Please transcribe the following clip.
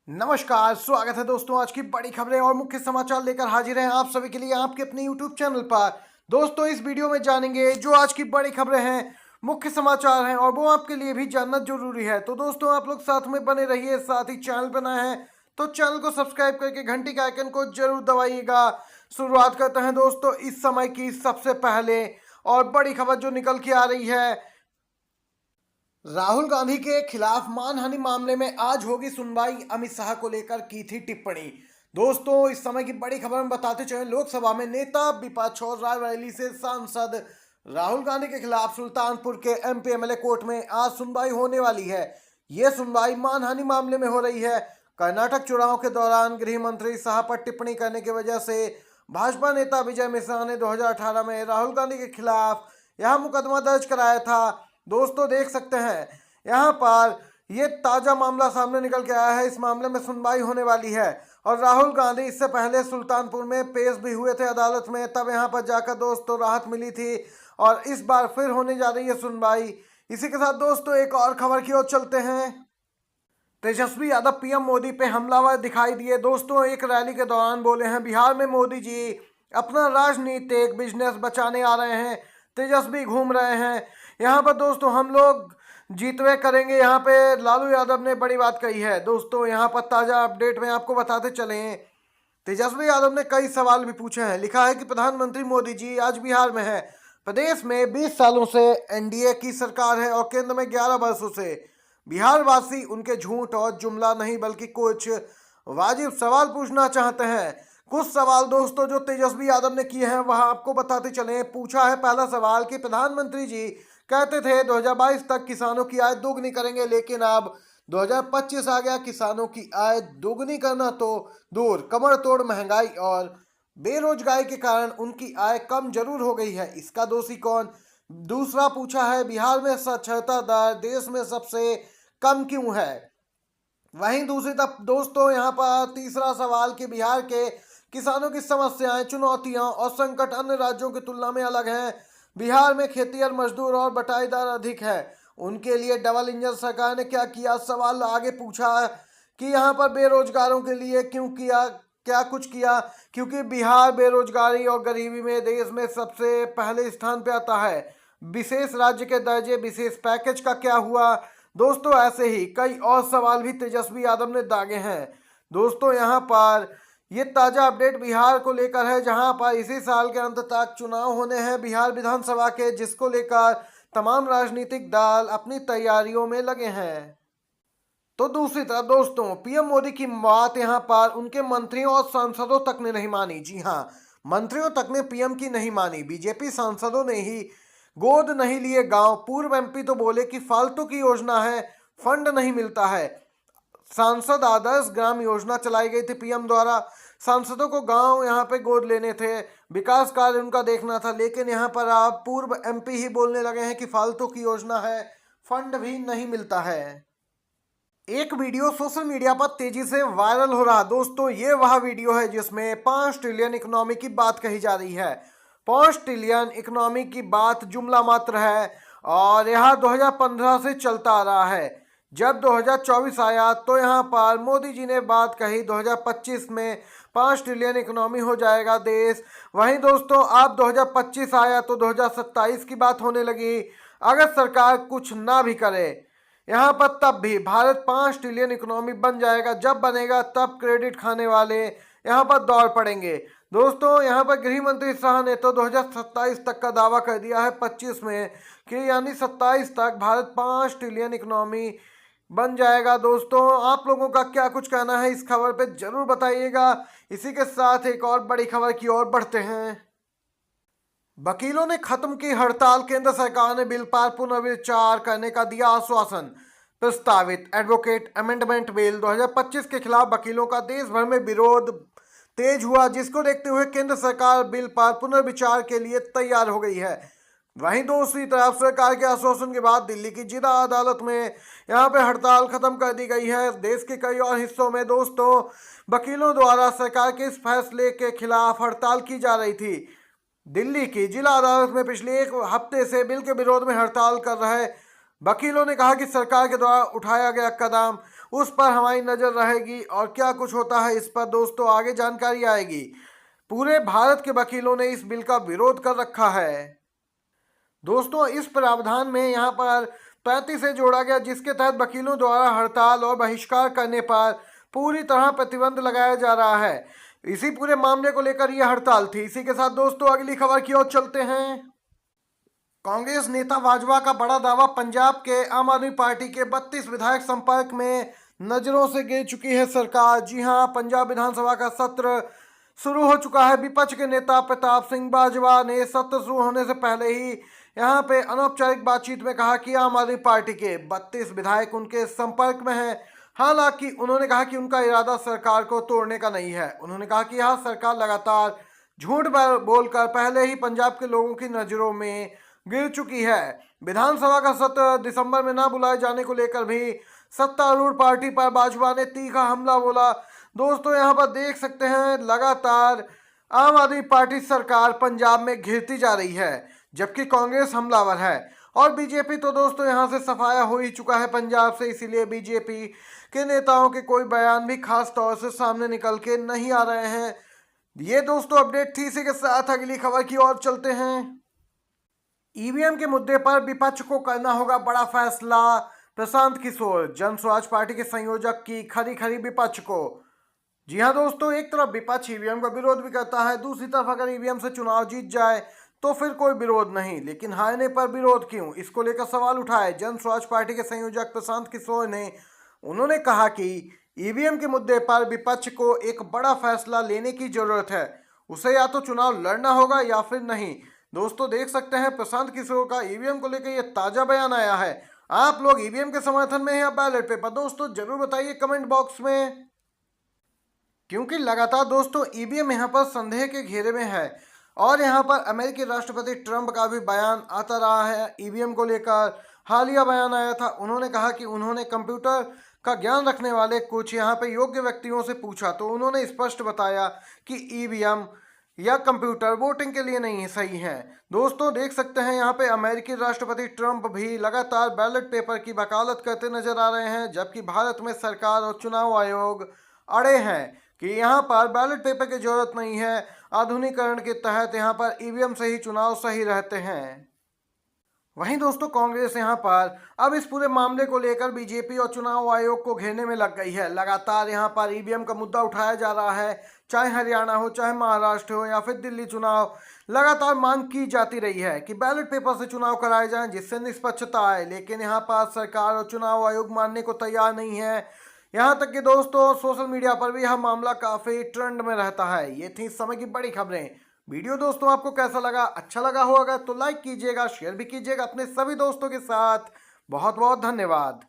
नमस्कार, स्वागत है दोस्तों। आज की बड़ी खबरें और मुख्य समाचार लेकर हाजिर हैं आप सभी के लिए आपके अपने YouTube चैनल पर। दोस्तों, इस वीडियो में जानेंगे जो आज की बड़ी खबरें हैं, मुख्य समाचार हैं और वो आपके लिए भी जानना जरूरी है। तो दोस्तों, आप लोग साथ में बने रहिए। साथ ही चैनल पर नए हैं तो चैनल को सब्सक्राइब करके घंटी के आइकन को जरूर दबाइएगा। शुरुआत करते हैं दोस्तों इस समय की सबसे पहले और बड़ी खबर जो निकल के आ रही है। राहुल गांधी के खिलाफ मानहानि मामले में आज होगी सुनवाई। अमित शाह को लेकर की थी टिप्पणी। दोस्तों, इस समय की बड़ी खबर में बताते चले, लोकसभा में नेता विपक्ष और रायबरेली से सांसद राहुल गांधी के खिलाफ सुल्तानपुर के एमपी एमएलए कोर्ट में आज सुनवाई होने वाली है। यह सुनवाई मानहानि मामले में हो रही है। कर्नाटक चुनाव के दौरान गृह मंत्री शाह पर टिप्पणी करने की वजह से भाजपा नेता विजय मिश्रा ने 2018 में राहुल गांधी के खिलाफ यह मुकदमा दर्ज कराया था। दोस्तों, देख सकते हैं यहाँ पर ये ताजा मामला सामने निकल के आया है। इस मामले में सुनवाई होने वाली है और राहुल गांधी इससे पहले सुल्तानपुर में पेश भी हुए थे अदालत में। तब यहाँ पर जाकर दोस्तों राहत मिली थी और इस बार फिर होने जा रही है सुनवाई। इसी के साथ दोस्तों एक और खबर की ओर चलते हैं। तेजस्वी यादव पीएम मोदी पे हमलावर दिखाई दिए। दोस्तों, एक रैली के दौरान बोले हैं बिहार में मोदी जी अपना राजनीतिक बिजनेस बचाने आ रहे हैं। तेजस्वी घूम रहे हैं यहाँ पर। दोस्तों, हम लोग जीतवे करेंगे, यहाँ पे लालू यादव ने बड़ी बात कही है। दोस्तों, यहाँ पर ताज़ा अपडेट में आपको बताते चलें, तेजस्वी यादव ने कई सवाल भी पूछे हैं। लिखा है कि प्रधानमंत्री मोदी जी आज बिहार में है। प्रदेश में 20 सालों से एनडीए की सरकार है और केंद्र में 11 वर्षों से। बिहार वासी उनके झूठ और जुमला नहीं बल्कि कुछ वाजिब सवाल पूछना चाहते हैं। कुछ सवाल दोस्तों जो तेजस्वी यादव ने किए हैं वह आपको बताते चले। पूछा है पहला सवाल कि प्रधानमंत्री जी कहते थे 2022 तक किसानों की आय दोगुनी करेंगे, लेकिन अब 2025 आ गया, किसानों की आय दोगुनी करना तो दूर, कमर तोड़ महंगाई और बेरोजगारी के कारण उनकी आय कम जरूर हो गई है। इसका दोषी कौन? दूसरा पूछा है बिहार में साक्षरता दर देश में सबसे कम क्यों है। वहीं दूसरी तरफ दोस्तों यहाँ पर तीसरा सवाल कि बिहार के किसानों की समस्याएं, चुनौतियां और संकट अन्य राज्यों की तुलना में अलग हैं। बिहार में खेतिहर मजदूर और बटाईदार अधिक है, उनके लिए डबल इंजन सरकार ने क्या किया। सवाल आगे पूछा कि यहाँ पर बेरोजगारों के लिए क्यों किया, क्या कुछ किया, क्योंकि बिहार बेरोजगारी और गरीबी में देश में सबसे पहले स्थान पे आता है। विशेष राज्य के दर्जे, विशेष पैकेज का क्या हुआ। दोस्तों, ऐसे ही कई और सवाल भी तेजस्वी यादव ने दागे हैं। दोस्तों, यहाँ पर ये ताज़ा अपडेट बिहार को लेकर है, जहां पर इसी साल के अंत तक चुनाव होने हैं बिहार विधानसभा के, जिसको लेकर तमाम राजनीतिक दल अपनी तैयारियों में लगे हैं। तो दूसरी तरफ दोस्तों पीएम मोदी की बात यहाँ पर उनके मंत्रियों और सांसदों तक ने नहीं मानी। जी हाँ, मंत्रियों तक ने पीएम की नहीं मानी। बीजेपी सांसदों ने ही गोद नहीं लिए गांव। पूर्व एमपी तो बोले कि फालतू की योजना है, फंड नहीं मिलता है। सांसद आदर्श ग्राम योजना चलाई गई थी पीएम द्वारा। सांसदों को गांव यहाँ पे गोद लेने थे, विकास कार्य उनका देखना था, लेकिन यहाँ पर आप पूर्व एमपी ही बोलने लगे हैं कि फालतू की योजना है, फंड भी नहीं मिलता है। एक वीडियो सोशल मीडिया पर तेजी से वायरल हो रहा। दोस्तों, ये वह वीडियो है जिसमें 5 ट्रिलियन इकोनॉमी की बात कही जा रही है। 5 ट्रिलियन इकोनॉमी की बात जुमला मात्र है और यह 2015 से चलता आ रहा है। जब 2024 आया तो यहाँ पर मोदी जी ने बात कही 2025 में 5 ट्रिलियन इकोनॉमी हो जाएगा देश। वहीं दोस्तों अब 2025 आया तो 2027 की बात होने लगी। अगर सरकार कुछ ना भी करे यहाँ पर तब भी भारत 5 ट्रिलियन इकोनॉमी बन जाएगा। जब बनेगा तब क्रेडिट खाने वाले यहाँ पर दौड़ पड़ेंगे। दोस्तों, यहाँ पर गृह मंत्री शाह ने तो 2027 तक का दावा कर दिया है 25 में कि यानी 27 तक भारत 5 ट्रिलियन इकोनॉमी बन जाएगा। दोस्तों, आप लोगों का क्या कुछ कहना है इस खबर पे जरूर बताइएगा। इसी के साथ एक और बड़ी खबर की ओर बढ़ते हैं। वकीलों ने खत्म की हड़ताल। केंद्र सरकार ने बिल पर पुनर्विचार करने का दिया आश्वासन। प्रस्तावित एडवोकेट अमेंडमेंट बिल 2025 के खिलाफ वकीलों का देश भर में विरोध तेज हुआ, जिसको देखते हुए केंद्र सरकार बिल पर पुनर्विचार के लिए तैयार हो गई है। वहीं दूसरी तरफ सरकार के आश्वासन के बाद दिल्ली की जिला अदालत में यहाँ पे हड़ताल खत्म कर दी गई है। देश के कई और हिस्सों में दोस्तों वकीलों द्वारा सरकार के इस फैसले के खिलाफ हड़ताल की जा रही थी। दिल्ली की जिला अदालत में पिछले एक हफ्ते से बिल के विरोध में हड़ताल कर रहे वकीलों ने कहा कि सरकार के द्वारा उठाया गया कदम उस पर हमारी नजर रहेगी और क्या कुछ होता है इस पर दोस्तों आगे जानकारी आएगी। पूरे भारत के वकीलों ने इस बिल का विरोध कर रखा है। दोस्तों इस प्रावधान में यहाँ पर 35 से जोड़ा गया, जिसके तहत वकीलों द्वारा हड़ताल और बहिष्कार करने पर पूरी तरह प्रतिबंध लगाया जा रहा है। इसी पूरे मामले को लेकर यह हड़ताल थी। इसी के साथ दोस्तों अगली खबर की ओर चलते हैं। कांग्रेस नेता बाजवा का बड़ा दावा, पंजाब के आम आदमी पार्टी के 32 विधायक संपर्क में, नजरों से गिर चुकी है सरकार। जी हां, पंजाब विधानसभा का सत्र शुरू हो चुका है। विपक्ष के नेता प्रताप सिंह बाजवा ने सत्र शुरू होने से पहले ही यहां पे अनौपचारिक बातचीत में कहा कि आम आदमी पार्टी के 32 विधायक उनके संपर्क में हैं। हालांकि उन्होंने कहा कि उनका इरादा सरकार को तोड़ने का नहीं है। उन्होंने कहा कि यह सरकार लगातार झूठ बोलकर पहले ही पंजाब के लोगों की नजरों में गिर चुकी है। विधानसभा का सत्र दिसंबर में न बुलाए जाने को लेकर भी सत्तारूढ़ पार्टी पर बाजवा ने तीखा हमला बोला। दोस्तों यहाँ पर देख सकते हैं लगातार आम आदमी पार्टी सरकार पंजाब में घिरती जा रही है, जबकि कांग्रेस हमलावर है। और बीजेपी तो दोस्तों यहाँ से सफाया हो ही चुका है पंजाब से, इसीलिए बीजेपी के नेताओं के कोई बयान भी खास तौर से सामने निकल के नहीं आ रहे हैं। ये दोस्तों अपडेट थी। इसी के साथ अगली खबर की ओर चलते हैं। ईवीएम के मुद्दे पर विपक्ष को करना होगा बड़ा फैसला, प्रशांत किशोर। जन स्वराज पार्टी के संयोजक की खरी खरी विपक्ष को। जी हां दोस्तों, एक तरफ विपक्ष ईवीएम का विरोध भी करता है, दूसरी तरफ अगर ईवीएम से चुनाव जीत जाए तो फिर कोई विरोध नहीं, लेकिन हारने पर विरोध क्यों, इसको लेकर सवाल उठाए जन स्वराज पार्टी के संयोजक प्रशांत किशोर ने। उन्होंने कहा कि ईवीएम के मुद्दे पर विपक्ष को एक बड़ा फैसला लेने की जरूरत है। उसे या तो चुनाव लड़ना होगा या फिर नहीं। दोस्तों देख सकते हैं प्रशांत किशोर का ईवीएम को लेकर यह ताजा बयान आया है। आप लोग ईवीएम के समर्थन में हैं या बैलेट पेपर, दोस्तों जरूर बताइए कमेंट बॉक्स में, क्योंकि लगातार दोस्तों ईवीएम यहाँ पर संदेह के घेरे में है। और यहाँ पर अमेरिकी राष्ट्रपति ट्रंप का भी बयान आता रहा है ईवीएम को लेकर। हालिया बयान आया था, उन्होंने कहा कि उन्होंने कंप्यूटर का ज्ञान रखने वाले कुछ यहाँ पे योग्य व्यक्तियों से पूछा तो उन्होंने स्पष्ट बताया कि ईवीएम या कंप्यूटर वोटिंग के लिए नहीं सही है। दोस्तों देख सकते हैं यहाँ पे अमेरिकी राष्ट्रपति ट्रंप भी लगातार बैलेट पेपर की वकालत करते नजर आ रहे हैं, जबकि भारत में सरकार और चुनाव आयोग अड़े हैं कि यहाँ पर बैलेट पेपर की जरूरत नहीं है। आधुनिकीकरण के तहत यहाँ पर ईवीएम से ही चुनाव सही रहते हैं। वहीं दोस्तों कांग्रेस यहाँ पर अब इस पूरे मामले को लेकर बीजेपी और चुनाव आयोग को घेरने में लग गई है। लगातार यहाँ पर ईवीएम का मुद्दा उठाया जा रहा है, चाहे हरियाणा हो, चाहे महाराष्ट्र हो या फिर दिल्ली चुनाव। लगातार मांग की जाती रही है कि बैलेट पेपर से चुनाव कराए जाएं जिससे निष्पक्षता आए, लेकिन यहाँ पर सरकार और चुनाव आयोग मानने को तैयार नहीं है। यहाँ तक कि दोस्तों सोशल मीडिया पर भी यह मामला काफी ट्रेंड में रहता है। ये थी इस समय की बड़ी खबरें। वीडियो दोस्तों आपको कैसा लगा, अच्छा लगा होगा तो लाइक कीजिएगा, शेयर भी कीजिएगा अपने सभी दोस्तों के साथ। बहुत बहुत धन्यवाद।